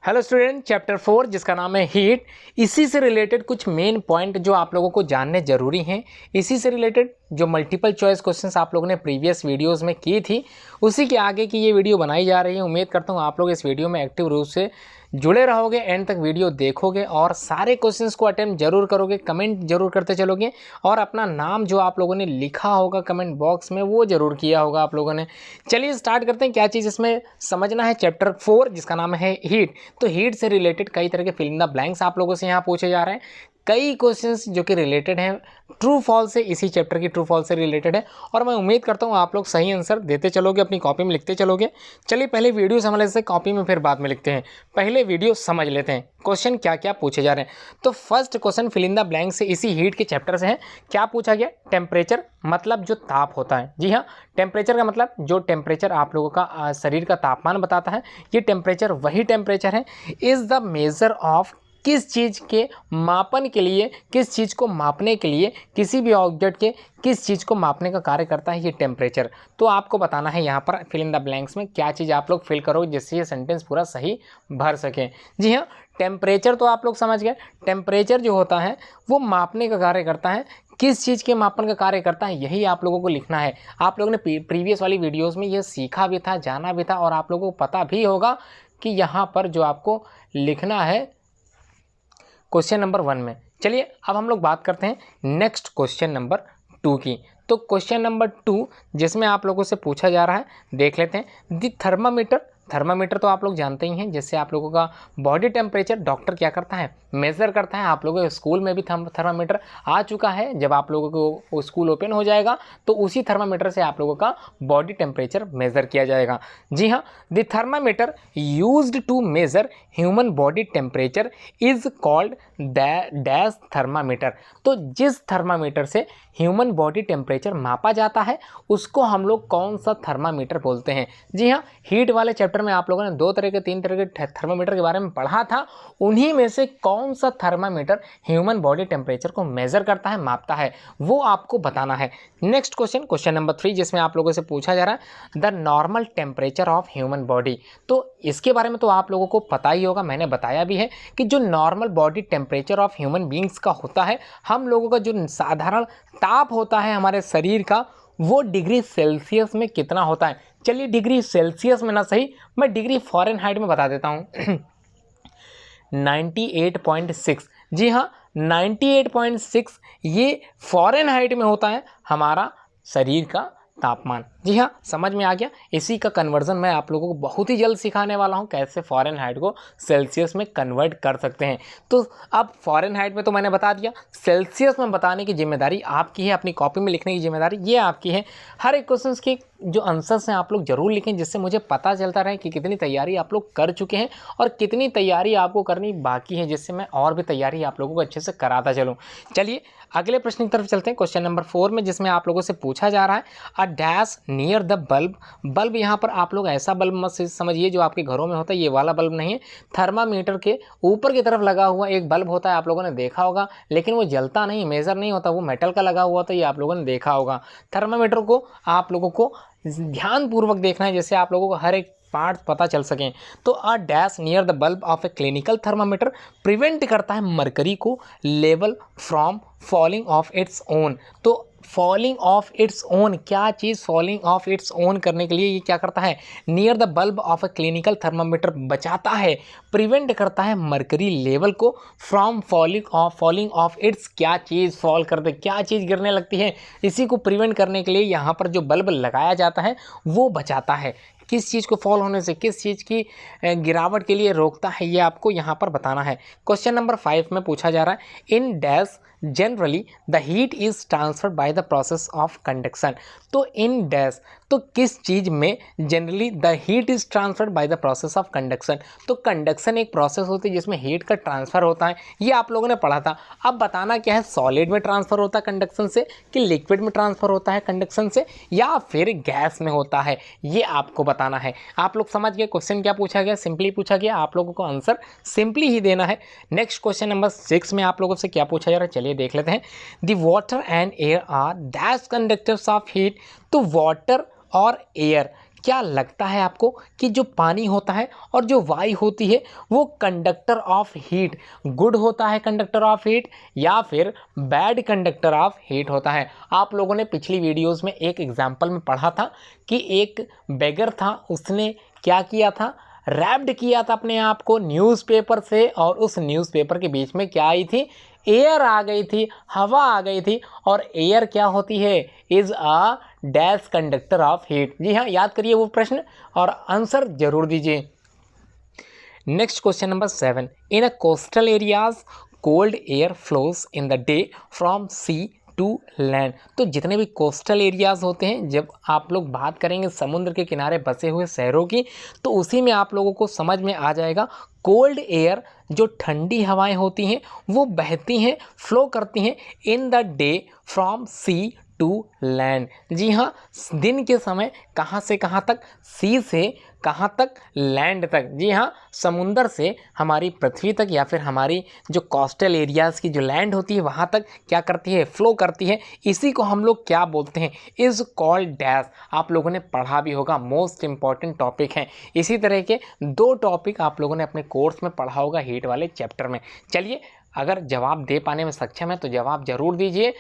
Hello student, chapter 4 जिसका नाम है हीट, इसी से रिलेटेड कुछ मेन पॉइंट जो आप लोगों को जानने जरूरी हैं। इसी से रिलेटेड जो मल्टीपल चॉइस क्वेश्चंस आप लोगों ने प्रीवियस वीडियोस में की थी, उसी के आगे की ये वीडियो बनाई जा रही है। उम्मीद करता हूँ आप लोग इस वीडियो में एक्टिव रूप से जुड़े रहोगे, एंड तक वीडियो देखोगे और सारे क्वेश्चंस को अटेम्प्ट जरूर करोगे, कमेंट जरूर करते चलोगे और अपना नाम जो आप लोगों ने लिखा होगा कमेंट बॉक्स में वो जरूर किया होगा आप लोगों ने। चलिए स्टार्ट करते हैं। क्या चीज़ इसमें समझना है, चैप्टर 4 जिसका नाम है हीट। तो हीट से रिलेटेड कई तरह के फिल इन द ब्लैंक्स आप लोगों से यहाँ पूछे जा रहे हैं। कई क्वेश्चंस जो कि रिलेटेड हैं ट्रू फॉल्स से, इसी चैप्टर की ट्रू फॉल्स से रिलेटेड है और मैं उम्मीद करता हूँ आप लोग सही आंसर देते चलोगे, अपनी कॉपी में लिखते चलोगे। चलिए पहले वीडियो समझ लेते हैं, कॉपी में फिर बाद में लिखते हैं। पहले वीडियो समझ लेते हैं, क्वेश्चन क्या क्या पूछे जा रहे हैं। तो first question fill in the blank से इसी हीट के चैप्टर से है। क्या पूछा गया? टेम्परेचर मतलब जो ताप होता है। जी हाँ, टेम्परेचर का मतलब जो टेम्परेचर आप लोगों का शरीर का तापमान बताता है, ये टेम्परेचर वही टेम्परेचर है। इज़ द मेजर ऑफ, किस चीज़ के मापन के लिए, किस चीज़ को मापने के लिए, किसी भी ऑब्जेक्ट के किस चीज़ को मापने का कार्य करता है ये टेम्परेचर। तो आपको बताना है यहाँ पर फिल इन द ब्लैंक्स में क्या चीज़ आप लोग फिल करोगे जिससे ये सेंटेंस पूरा सही भर सकें। जी हाँ, टेम्परेचर तो आप लोग समझ गए। टेम्परेचर जो होता है वो मापने का कार्य करता है। किस चीज़ के मापन का कार्य करता है यही आप लोगों को लिखना है। आप लोगों ने प्रीवियस वाली वीडियोज़ में ये सीखा भी था, जाना भी था और आप लोगों को पता भी होगा कि यहाँ पर जो आपको लिखना है क्वेश्चन नंबर 1 में। चलिए अब हम लोग बात करते हैं नेक्स्ट क्वेश्चन नंबर 2 की। तो क्वेश्चन नंबर 2 जिसमें आप लोगों से पूछा जा रहा है, देख लेते हैं। द थर्मामीटर, थर्मामीटर तो आप लोग जानते ही हैं, जिससे आप लोगों का बॉडी टेम्परेचर डॉक्टर क्या करता है, मेज़र करता है। आप लोगों के स्कूल में भी थर्मामीटर आ चुका है। जब आप लोगों को स्कूल ओपन हो जाएगा तो उसी थर्मामीटर से आप लोगों का बॉडी टेम्परेचर मेज़र किया जाएगा। जी हाँ, the thermometer used to measure human body temperature is called dash thermometer. तो जिस थर्मामीटर से ह्यूमन बॉडी टेम्परेचर मापा जाता है उसको हम लोग कौन सा थर्मामीटर बोलते हैं। जी हाँ, हीट वाले चैप्टर में आप लोगों ने 2 तरह के 3 तरह के थर्मामीटर के बारे में पढ़ा था। उन्हीं में से कौन सा थर्मामीटर ह्यूमन बॉडी टेम्परेचर को मेज़र करता है, मापता है, वो आपको बताना है। नेक्स्ट क्वेश्चन, क्वेश्चन नंबर 3 जिसमें आप लोगों से पूछा जा रहा है the normal temperature of human body. तो इसके बारे में तो आप लोगों को पता ही होगा, मैंने बताया भी है कि जो normal body temperature of human beings का होता है, हम लोगों का जो साधारण ताप होता है हमारे शरीर का, वो डिग्री सेल्सियस में कितना होता है। चलिए डिग्री सेल्सियस में ना सही, मैं डिग्री फ़ारेनहाइट में बता देता हूँ 98.6। जी हाँ, 98.6 ये फ़ारेनहाइट में होता है हमारा शरीर का तापमान। जी हाँ, समझ में आ गया। इसी का कन्वर्जन मैं आप लोगों को बहुत ही जल्द सिखाने वाला हूँ, कैसे फ़ारेनहाइट को सेल्सियस में कन्वर्ट कर सकते हैं। तो अब फ़ारेनहाइट में तो मैंने बता दिया, सेल्सियस में बताने की जिम्मेदारी आपकी है, अपनी कॉपी में लिखने की जिम्मेदारी ये आपकी है। हर एक क्वेश्चन के जो आंसर्स हैं आप लोग जरूर लिखें, जिससे मुझे पता चलता रहे कि कितनी तैयारी आप लोग कर चुके हैं और कितनी तैयारी आपको करनी बाकी है, जिससे मैं और भी तैयारी आप लोगों को अच्छे से कराता चलूँ। चलिए अगले प्रश्न की तरफ चलते हैं, क्वेश्चन नंबर 4 में, जिसमें आप लोगों से पूछा जा रहा है a dash near the bulb. Bulb यहाँ पर आप लोग ऐसा बल्ब मत समझिए जो आपके घरों में होता है, ये वाला बल्ब नहीं है। थर्मामीटर के ऊपर की तरफ लगा हुआ एक बल्ब होता है, आप लोगों ने देखा होगा, लेकिन वो जलता नहीं, मेज़र नहीं होता, वो मेटल का लगा हुआ था, ये आप लोगों ने देखा होगा। थर्मामीटर को आप लोगों को ध्यानपूर्वक देखना है, जैसे आप लोगों को हर एक पार्ट पता चल सकें। तो a dash near the bulb of a clinical thermometer prevent करता है मरकरी को level from falling of its own. तो फॉलिंग ऑफ इट्स ओन, क्या चीज़ फॉलिंग ऑफ इट्स ओन करने के लिए ये क्या करता है, near the bulb of a clinical thermometer बचाता है, प्रिवेंट करता है मरकरी लेवल को फ्रॉम फॉलिंग ऑफ इट्स, क्या चीज़ फॉल कर दे, क्या चीज़ गिरने लगती है, इसी को प्रिवेंट करने के लिए यहाँ पर जो बल्ब लगाया जाता है वो बचाता है। किस चीज़ को फॉल होने से, किस चीज़ की गिरावट के लिए रोकता है, ये आपको यहाँ पर बताना है। क्वेश्चन नंबर 5 में पूछा जा रहा है in dash generally the heat is transferred by the process of conduction. तो इन डैश, तो किस चीज़ में generally the heat is transferred by the process of conduction. तो कंडक्शन एक प्रोसेस होती है जिसमें हीट का ट्रांसफ़र होता है, ये आप लोगों ने पढ़ा था। अब बताना क्या है, सॉलिड में ट्रांसफ़र होता है कंडक्शन से, कि लिक्विड में ट्रांसफ़र होता है कंडक्शन से, या फिर गैस में होता है, ये आपको बताना है। आप लोग समझ गए क्वेश्चन क्या पूछा गया, सिंपली पूछा गया, आप लोगों को आंसर सिंपली ही देना है। नेक्स्ट क्वेश्चन नंबर 6 में आप लोगों से क्या पूछा जा रहा है, चलिए देख लेते हैं। The water and air are dash conductors of heat. तो वाटर और एयर क्या लगता है आपको कि जो पानी होता है और जो वायु होती है वो कंडक्टर ऑफ हीट गुड होता है, कंडक्टर ऑफ हीट, या फिर बैड कंडक्टर ऑफ हीट होता है? आप लोगों ने पिछली वीडियोस में एक एग्जाम्पल में पढ़ा था कि एक बेगर था, उसने क्या किया था, रैप्ड किया था अपने आप को न्यूज़पेपर से, और उस न्यूज़पेपर के बीच में क्या आई थी, एयर आ गई थी, हवा आ गई थी। और एयर क्या होती है, is a dash conductor of heat. जी हाँ, याद करिए वो प्रश्न और आंसर जरूर दीजिए। Next question number 7, in a coastal areas cold air flows in the day from sea to land. तो जितने भी कोस्टल एरियाज होते हैं, जब आप लोग बात करेंगे समुद्र के किनारे बसे हुए शहरों की, तो उसी में आप लोगों को समझ में आ जाएगा कोल्ड एयर, जो ठंडी हवाएं होती हैं वो बहती हैं, फ्लो करती हैं in the day from sea to land. जी हाँ, दिन के समय कहाँ से कहाँ तक, सी से कहाँ तक, लैंड तक। जी हाँ, समुंदर से हमारी पृथ्वी तक, या फिर हमारी जो कोस्टल एरियाज़ की जो लैंड होती है वहाँ तक क्या करती है, फ्लो करती है। इसी को हम लोग क्या बोलते हैं, इज़ कॉल्ड डैश। आप लोगों ने पढ़ा भी होगा, मोस्ट इंपॉर्टेंट टॉपिक है। इसी तरह के 2 टॉपिक आप लोगों ने अपने कोर्स में पढ़ा होगा हीट वाले चैप्टर में। चलिए, अगर जवाब दे पाने में सक्षम है तो जवाब जरूर दीजिए।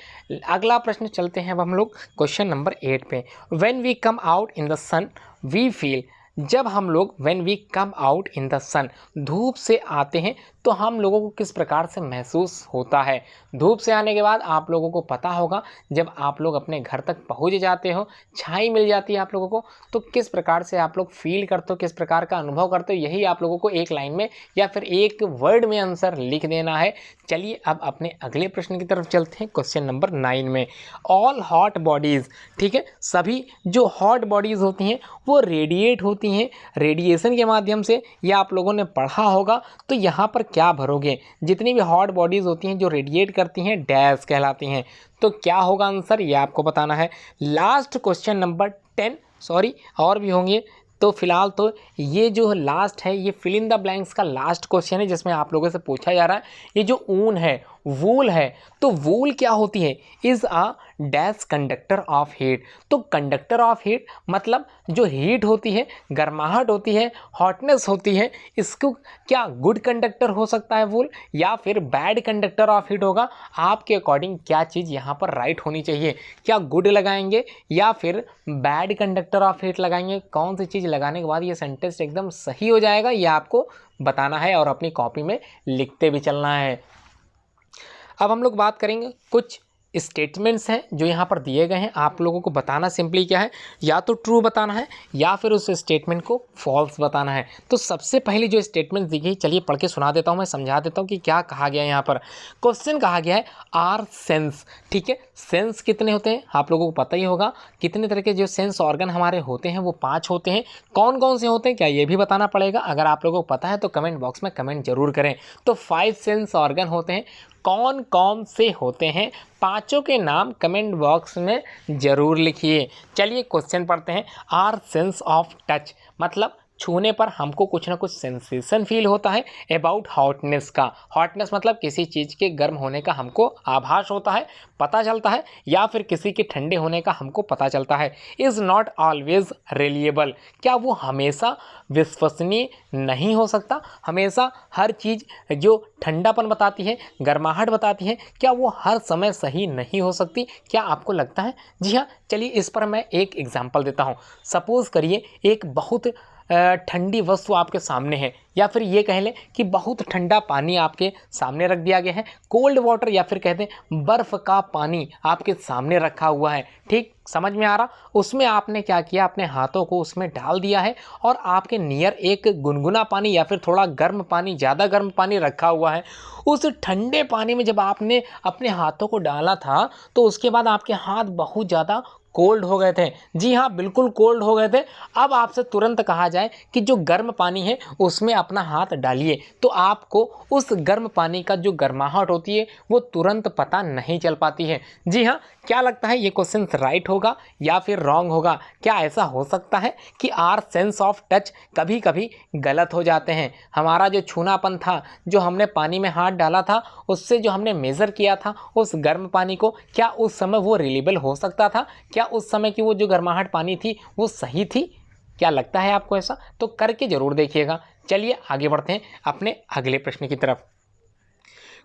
अगला प्रश्न चलते हैं अब हम लोग क्वेश्चन नंबर 8 पे। When we come out in the sun we feel. जब हम लोग when we come out in the sun, धूप से आते हैं तो हम लोगों को किस प्रकार से महसूस होता है? धूप से आने के बाद आप लोगों को पता होगा, जब आप लोग अपने घर तक पहुंच जाते हो, छाई मिल जाती है आप लोगों को, तो किस प्रकार से आप लोग फील करते हो, किस प्रकार का अनुभव करते हो, यही आप लोगों को एक लाइन में या फिर एक वर्ड में आंसर लिख देना है। चलिए अब अपने अगले प्रश्न की तरफ चलते हैं, क्वेश्चन नंबर 9 में। ऑल हॉट बॉडीज़, ठीक है, सभी जो हॉट बॉडीज़ होती हैं वो रेडिएट होती हैं रेडिएशन के माध्यम से, या आप लोगों ने पढ़ा होगा। तो यहाँ पर क्या भरोगे, जितनी भी हॉट बॉडीज़ होती हैं जो रेडिएट करती हैं, डैश कहलाती हैं। तो क्या होगा आंसर, ये आपको बताना है। लास्ट क्वेश्चन नंबर 10, सॉरी और भी होंगे, तो फिलहाल तो ये जो लास्ट है, ये फिल इन द ब्लैंक्स का लास्ट क्वेश्चन है, जिसमें आप लोगों से पूछा जा रहा है ये जो ऊन है, वूल है, तो वूल क्या होती है, is a dash conductor of heat. तो कंडक्टर ऑफ हीट मतलब जो हीट होती है, गर्माहट होती है, हॉटनेस होती है, इसको क्या गुड कंडक्टर हो सकता है वूल, या फिर बैड कंडक्टर ऑफ हीट होगा? आपके अकॉर्डिंग क्या चीज़ यहाँ पर राइट होनी चाहिए? क्या गुड लगाएंगे या फिर बैड कंडक्टर ऑफ हीट लगाएंगे? कौन सी चीज़ लगाने के बाद ये सेंटेंस एकदम सही हो जाएगा, ये आपको बताना है और अपनी कॉपी में लिखते भी चलना है। अब हम लोग बात करेंगे कुछ स्टेटमेंट्स हैं जो यहाँ पर दिए गए हैं। आप लोगों को बताना सिंपली क्या है, या तो ट्रू बताना है या फिर उस स्टेटमेंट को फॉल्स बताना है। तो सबसे पहली जो स्टेटमेंट दी गई, चलिए पढ़ के सुना देता हूँ, मैं समझा देता हूँ कि क्या कहा गया है। यहाँ पर क्वेश्चन कहा गया है आर सेंस, ठीक है। सेंस कितने होते हैं आप लोगों को पता ही होगा, कितने तरह के जो सेंस ऑर्गन हमारे होते हैं वो 5 होते हैं। कौन कौन से होते हैं क्या ये भी बताना पड़ेगा। अगर आप लोगों को पता है तो कमेंट बॉक्स में कमेंट जरूर करें। तो 5 सेंस ऑर्गन होते हैं, कौन कौन से होते हैं, पांचों के नाम कमेंट बॉक्स में ज़रूर लिखिए। चलिए क्वेश्चन पढ़ते हैं। आर सेंस ऑफ टच मतलब छूने पर हमको कुछ ना कुछ सेंसेशन फील होता है अबाउट हॉटनेस का। हॉटनेस मतलब किसी चीज़ के गर्म होने का हमको आभास होता है, पता चलता है, या फिर किसी के ठंडे होने का हमको पता चलता है। इज़ नॉट ऑलवेज रिलायबल, क्या वो हमेशा विश्वसनीय नहीं हो सकता? हमेशा हर चीज़ जो ठंडापन बताती है, गर्माहट बताती है, क्या वो हर समय सही नहीं हो सकती? क्या आपको लगता है? जी हाँ, चलिए इस पर मैं एक एग्जांपल देता हूँ। सपोज़ करिए एक बहुत ठंडी वस्तु आपके सामने है, या फिर ये कह लें कि बहुत ठंडा पानी आपके सामने रख दिया गया है। कोल्ड वाटर या फिर कहते हैं बर्फ़ का पानी आपके सामने रखा हुआ है, ठीक समझ में आ रहा? उसमें आपने क्या किया, अपने हाथों को उसमें डाल दिया है और आपके नियर एक गुनगुना पानी या फिर थोड़ा गर्म पानी, ज़्यादा गर्म पानी रखा हुआ है। उस ठंडे पानी में जब आपने अपने हाथों को डाला था तो उसके बाद आपके हाथ बहुत ज़्यादा कोल्ड हो गए थे। जी हाँ, बिल्कुल कोल्ड हो गए थे। अब आपसे तुरंत कहा जाए कि जो गर्म पानी है उसमें अपना हाथ डालिए, तो आपको उस गर्म पानी का जो गर्माहट होती है वो तुरंत पता नहीं चल पाती है। जी हाँ, क्या लगता है ये क्वेश्चन राइट होगा या फिर रॉन्ग होगा? क्या ऐसा हो सकता है कि आर सेंस ऑफ टच कभी कभी गलत हो जाते हैं? हमारा जो छूनापन था, जो हमने पानी में हाथ डाला था, उससे जो हमने मेज़र किया था उस गर्म पानी को, क्या उस समय वो रिलेबल हो सकता था? क्या उस समय की वो जो गर्माहट पानी थी वो सही थी? क्या लगता है आपको ऐसा? तो करके जरूर देखिएगा। चलिए आगे बढ़ते हैं अपने अगले प्रश्न की तरफ।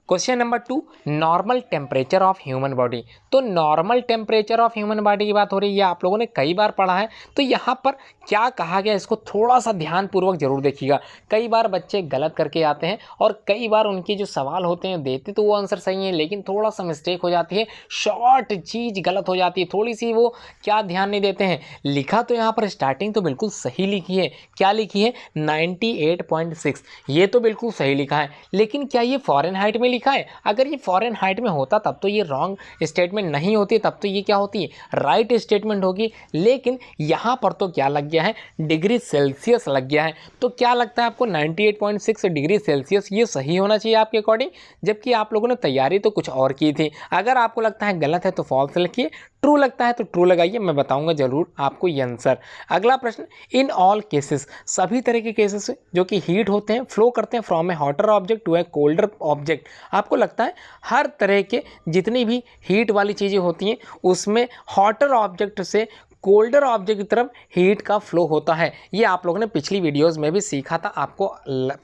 Question number 2, normal temperature of human body. तो normal temperature of human body की बात हो रही है, आप लोगों ने कई बार पढ़ा है। तो यहाँ पर क्या कहा गया, इसको थोड़ा सा ध्यानपूर्वक जरूर देखिएगा। कई बार बच्चे गलत करके आते हैं और कई बार उनके जो सवाल होते हैं देते तो वो आंसर सही है, लेकिन थोड़ा सा मिस्टेक हो जाती है, शॉर्ट चीज़ गलत हो जाती है, थोड़ी सी वो क्या ध्यान नहीं देते हैं। लिखा तो यहाँ पर स्टार्टिंग तो बिल्कुल सही लिखी है, क्या लिखी है 98.6, ये तो बिल्कुल सही लिखा है, लेकिन क्या ये फ़ॉरेनहाइट में लिखा है? अगर ये फ़ॉरेनहाइट में होता तब तो ये रॉन्ग स्टेटमेंट नहीं होती, तब तो ये क्या होती है, राइट स्टेटमेंट होगी। लेकिन यहाँ पर तो क्या लग गया है, डिग्री सेल्सियस लग गया है। तो क्या लगता है आपको 98.6 डिग्री सेल्सियस ये सही होना चाहिए आपके अकॉर्डिंग, जबकि आप लोगों ने तैयारी तो कुछ और की थी। अगर आपको लगता है गलत है तो फॉल्स लिखिए, ट्रू लगता है तो ट्रू लगाइए, मैं बताऊंगा जरूर आपको ये आंसर। अगला प्रश्न, इन ऑल केसेस, सभी तरह के केसेस जो कि हीट होते हैं, फ्लो करते हैं from a hotter object to a colder object. आपको लगता है हर तरह के जितनी भी हीट वाली चीज़ें होती हैं उसमें हॉटर ऑब्जेक्ट से कोल्डर ऑब्जेक्ट की तरफ हीट का फ्लो होता है। ये आप लोगों ने पिछली वीडियोस में भी सीखा था, आपको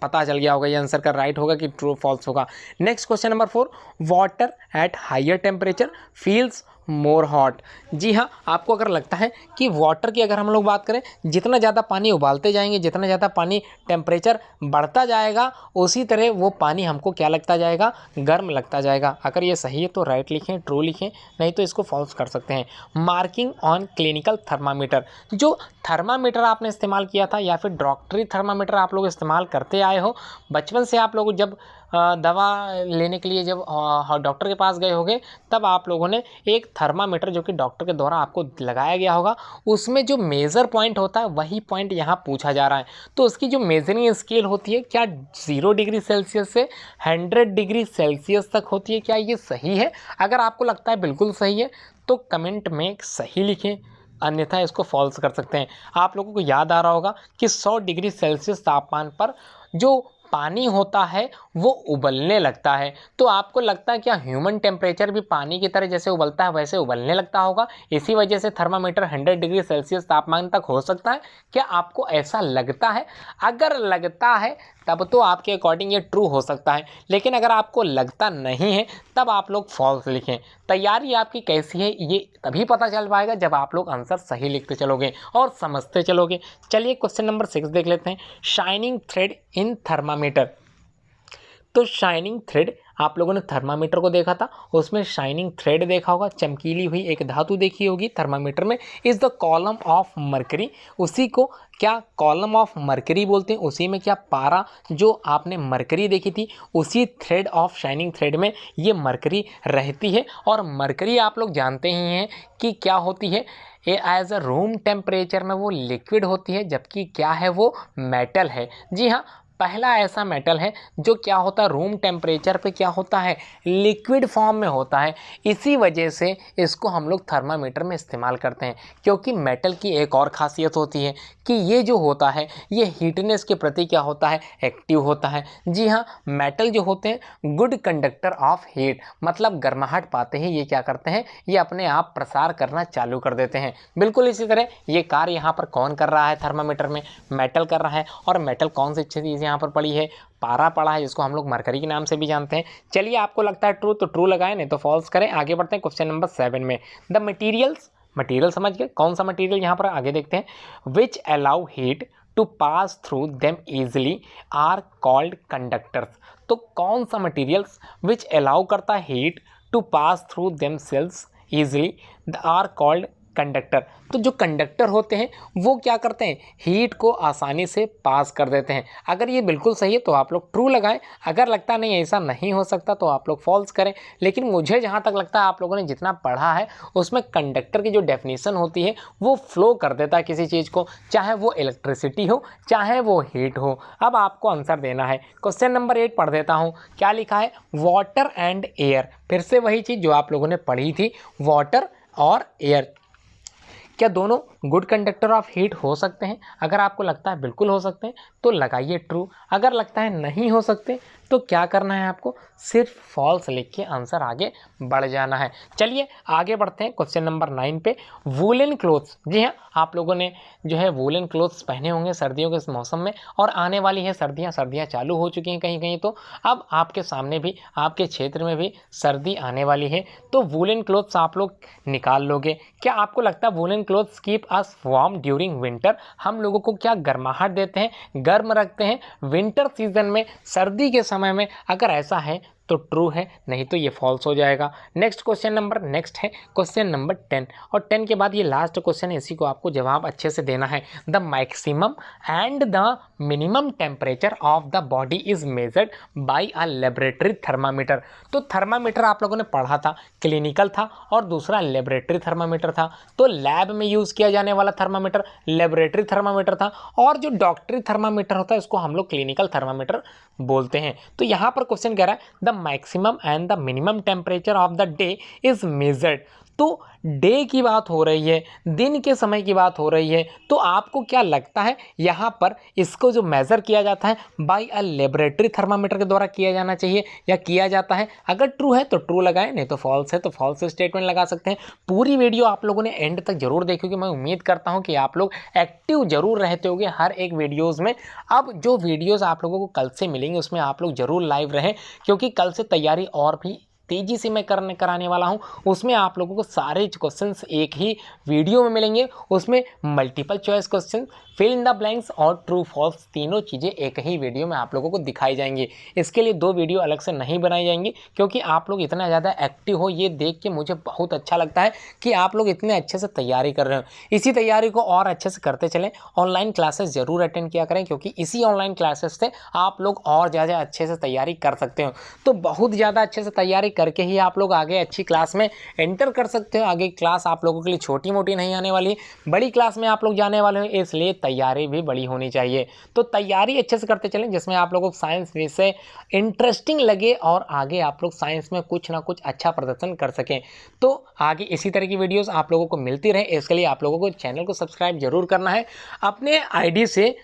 पता चल गया होगा ये आंसर का राइट होगा कि ट्रू फॉल्स होगा। Next question number 4, water at higher temperature feels more hot. जी हाँ, आपको अगर लगता है कि वाटर की अगर हम लोग बात करें, जितना ज़्यादा पानी उबालते जाएंगे, जितना ज़्यादा पानी टेम्परेचर बढ़ता जाएगा, उसी तरह वो पानी हमको क्या लगता जाएगा, गर्म लगता जाएगा। अगर ये सही है तो राइट लिखें, ट्रू लिखें, नहीं तो इसको फॉल्स कर सकते हैं। मार्किंग ऑन क्लिनिकल थर्मामीटर, जो थर्मामीटर आपने इस्तेमाल किया था या फिर डॉक्टरी थर्मामीटर आप लोग इस्तेमाल करते आए हो बचपन से, आप लोग जब दवा लेने के लिए जब डॉक्टर के पास गए होंगे तब आप लोगों ने एक थर्मामीटर जो कि डॉक्टर के द्वारा आपको लगाया गया होगा, उसमें जो मेज़र पॉइंट होता है वही पॉइंट यहाँ पूछा जा रहा है। तो उसकी जो मेजरिंग स्केल होती है क्या 0 डिग्री सेल्सियस से 100 डिग्री सेल्सियस तक होती है, क्या ये सही है? अगर आपको लगता है बिल्कुल सही है तो कमेंट में सही लिखें, अन्यथा इसको फॉल्स कर सकते हैं। आप लोगों को याद आ रहा होगा कि 100 डिग्री सेल्सियस तापमान पर जो पानी होता है वो उबलने लगता है। तो आपको लगता है क्या ह्यूमन टेम्परेचर भी पानी की तरह जैसे उबलता है वैसे उबलने लगता होगा, इसी वजह से थर्मामीटर 100 डिग्री सेल्सियस तापमान तक हो सकता है? क्या आपको ऐसा लगता है? अगर लगता है तब तो आपके अकॉर्डिंग ये ट्रू हो सकता है, लेकिन अगर आपको लगता नहीं है तब आप लोग फॉल्स लिखें। तैयारी आपकी कैसी है ये तभी पता चल पाएगा जब आप लोग आंसर सही लिखते चलोगे और समझते चलोगे। चलिए क्वेश्चन नंबर 6 देख लेते हैं, शाइनिंग थ्रेड इन थर्मामीटर। तो शाइनिंग थ्रेड, आप लोगों ने थर्मामीटर को देखा था, उसमें शाइनिंग थ्रेड देखा होगा, चमकीली हुई एक धातु देखी होगी थर्मामीटर में, is the column of mercury. उसी को क्या कॉलम ऑफ मरकरी बोलते हैं, उसी में क्या पारा जो आपने मरकरी देखी थी उसी थ्रेड ऑफ शाइनिंग थ्रेड में ये मरकरी रहती है। और मरकरी आप लोग जानते ही हैं कि क्या होती है, एज अ रूम टेम्परेचर में वो लिक्विड होती है, जबकि क्या है वो मेटल है। जी हाँ, पहला ऐसा मेटल है जो क्या होता है रूम टेम्परेचर पे क्या होता है, लिक्विड फॉर्म में होता है। इसी वजह से इसको हम लोग थर्मामीटर में इस्तेमाल करते हैं, क्योंकि मेटल की एक और ख़ासियत होती है कि ये जो होता है ये हीटनेस के प्रति क्या होता है, एक्टिव होता है। जी हाँ, मेटल जो होते हैं गुड कंडक्टर ऑफ हीट, मतलब गर्माहट पाते ही ये क्या करते हैं, ये अपने आप प्रसार करना चालू कर देते हैं। बिल्कुल इसी तरह ये कार्य यहाँ पर कौन कर रहा है, थर्मामीटर में मेटल कर रहा है। और मेटल कौन सी चीज़ यहाँ पर पड़ी है, पारा पड़ा है, जिसको हम लोग मरकरी के नाम से भी जानते हैं। चलिए आपको लगता है ट्रू तो ट्रू लगाएं, नहीं तो फॉल्स करें। आगे बढ़ते हैं क्वेश्चन नंबर 7 में, द मटीरियल्स, मटीरियल समझ गए, कौन सा मटीरियल यहाँ पर आगे देखते हैं, which allow heat to pass through them easily are called conductors. तो कौन सा मटीरियल्स विच अलाउ करता है heat to pass through them cells easily are called conductor. तो जो कंडक्टर होते हैं वो क्या करते हैं, हीट को आसानी से पास कर देते हैं। अगर ये बिल्कुल सही है तो आप लोग ट्रू लगाएं, अगर लगता नहीं ऐसा नहीं हो सकता तो आप लोग फॉल्स करें। लेकिन मुझे जहाँ तक लगता है आप लोगों ने जितना पढ़ा है उसमें कंडक्टर की जो डेफिनेशन होती है वो फ्लो कर देता है किसी चीज़ को, चाहे वो इलेक्ट्रिसिटी हो चाहे वो हीट हो। अब आपको आंसर देना है। क्वेश्चन नंबर 8 पढ़ देता हूँ, क्या लिखा है, वाटर एंड एयर। फिर से वही चीज़ जो आप लोगों ने पढ़ी थी, वाटर और एयर क्या दोनों गुड कंडक्टर ऑफ हीट हो सकते हैं? अगर आपको लगता है बिल्कुल हो सकते हैं तो लगाइए ट्रू, अगर लगता है नहीं हो सकते तो क्या करना है आपको, सिर्फ फॉल्स लिख के आंसर आगे बढ़ जाना है। चलिए आगे बढ़ते हैं क्वेश्चन नंबर 9 पे। वूलन क्लोथ्स, जी हाँ, आप लोगों ने जो है वूलन क्लोथ्स पहने होंगे सर्दियों के इस मौसम में, और आने वाली है सर्दियाँ, सर्दियाँ चालू हो चुकी हैं कहीं कहीं, तो अब आपके सामने भी, आपके क्षेत्र में भी सर्दी आने वाली है, तो वूलन क्लोथ्स आप लोग निकाल लोगे। क्या आपको लगता है woollen clothes keep us warm during winter, हम लोगों को क्या गर्माहट देते हैं, गर्म रखते हैं विंटर सीजन में, सर्दी के समय में? अगर ऐसा है तो ट्रू है, नहीं तो ये फॉल्स हो जाएगा। नेक्स्ट है क्वेश्चन नंबर 10, और 10 के बाद ये लास्ट क्वेश्चन है, इसी को आपको जवाब अच्छे से देना है। The maximum and the minimum temperature of the body is measured by a laboratory thermometer. तो थर्मामीटर आप लोगों ने पढ़ा था, क्लिनिकल था और दूसरा लेबोरेटरी थर्मामीटर था। तो लैब में यूज़ किया जाने वाला थर्मामीटर लेबोरेटरी थर्मामीटर था, और जो डॉक्टरी थर्मामीटर होता है उसको हम लोग क्लिनिकल थर्मामीटर बोलते हैं। तो यहाँ पर क्वेश्चन कह रहा है the maximum and the minimum temperature of the day is measured. तो डे की बात हो रही है, दिन के समय की बात हो रही है, तो आपको क्या लगता है यहाँ पर इसको जो मेज़र किया जाता है बाय अ लेबोरेटरी थर्मामीटर के द्वारा किया जाना चाहिए या किया जाता है? अगर ट्रू है तो ट्रू लगाएं, नहीं तो फॉल्स है तो फॉल्स स्टेटमेंट लगा सकते हैं। पूरी वीडियो आप लोगों ने एंड तक जरूर देखी होगी, मैं उम्मीद करता हूँ कि आप लोग एक्टिव जरूर रहते होंगे हर एक वीडियोज़ में। अब जो वीडियोज़ आप लोगों को कल से मिलेंगे उसमें आप लोग जरूर लाइव रहें, क्योंकि कल से तैयारी और भी तेज़ी से मैं कराने वाला हूं। उसमें आप लोगों को सारे क्वेश्चंस एक ही वीडियो में मिलेंगे, उसमें multiple choice question, fill in the blanks और ट्रू फॉल्स तीनों चीज़ें एक ही वीडियो में आप लोगों को दिखाई जाएंगी। इसके लिए 2 वीडियो अलग से नहीं बनाई जाएंगी, क्योंकि आप लोग इतना ज़्यादा एक्टिव हो, ये देख के मुझे बहुत अच्छा लगता है कि आप लोग इतने अच्छे से तैयारी कर रहे हो। इसी तैयारी को और अच्छे से करते चलें, ऑनलाइन क्लासेस ज़रूर अटेंड किया करें, क्योंकि इसी ऑनलाइन क्लासेस से आप लोग और ज़्यादा अच्छे से तैयारी कर सकते हो। तो बहुत ज़्यादा अच्छे से तैयारी करके ही आप लोग आगे अच्छी क्लास में एंटर कर सकते हो। आगे क्लास आप लोगों के लिए छोटी मोटी नहीं आने वाली, बड़ी क्लास में आप लोग जाने वाले हो, इसलिए तैयारी भी बड़ी होनी चाहिए। तो तैयारी अच्छे से करते चलें, जिसमें आप लोगों को साइंस विषय इंटरेस्टिंग लगे और आगे आप लोग साइंस में कुछ ना कुछ अच्छा प्रदर्शन कर सकें। तो आगे इसी तरह की वीडियोस आप लोगों को मिलती रहे, इसके लिए आप लोगों को चैनल को सब्सक्राइब जरूर करना है। अपने आईडी से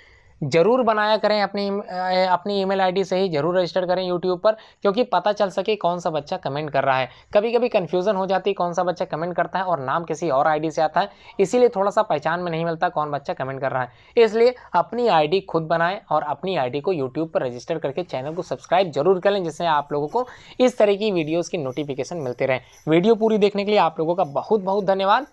जरूर बनाया करें, अपनी ईमेल आईडी से ही जरूर रजिस्टर करें यूट्यूब पर, क्योंकि पता चल सके कौन सा बच्चा कमेंट कर रहा है। कभी कभी कन्फ्यूज़न हो जाती है कौन सा बच्चा कमेंट करता है और नाम किसी और आईडी से आता है, इसीलिए थोड़ा सा पहचान में नहीं मिलता कौन बच्चा कमेंट कर रहा है। इसलिए अपनी आईडी खुद बनाएं और अपनी आईडी को यूट्यूब पर रजिस्टर करके चैनल को सब्सक्राइब जरूर करें, जिससे आप लोगों को इस तरह की वीडियोज़ की नोटिफिकेशन मिलते रहे। वीडियो पूरी देखने के लिए आप लोगों का बहुत बहुत धन्यवाद।